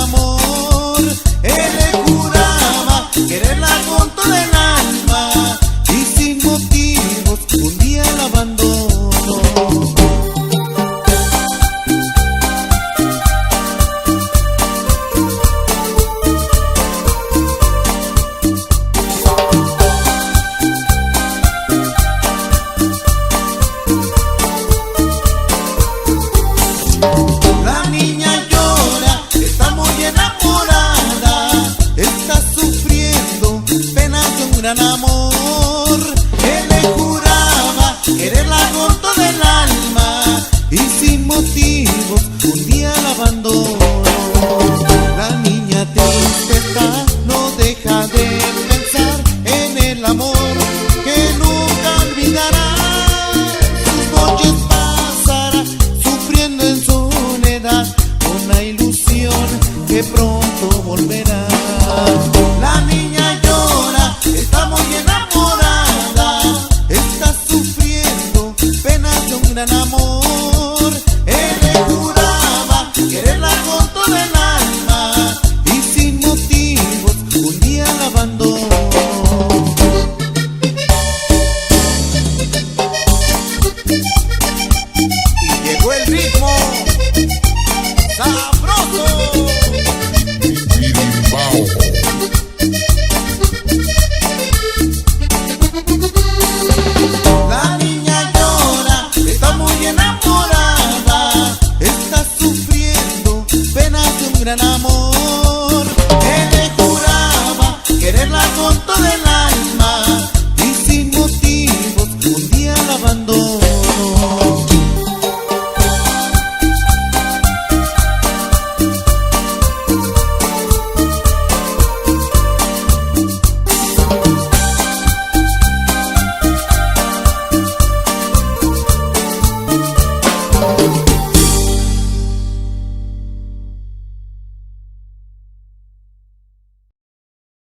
amor. Él le juraba quererla con todo el alma y sin motivos un día la abandonó. La niña llora, está muy enamorada, está sufriendo penas de un gran amor. Él le juraba quererla con todo el alma y sin motivos un día la abandonó. La niña triste está, no deja de pensar en el amor que nunca olvidará. Sus noches pasará sufriendo en soledad, una ilusión que pronto volverá. La niña llora, está muy enamorada, está sufriendo penas de un gran amor. Él le juraba quererla con todo el alma y sin motivos un día la abandonó. Y llegó el ritmo sabroso. La niña llora, está muy enamorada, está sufriendo penas de un gran amor. Él le juraba quererla con todo el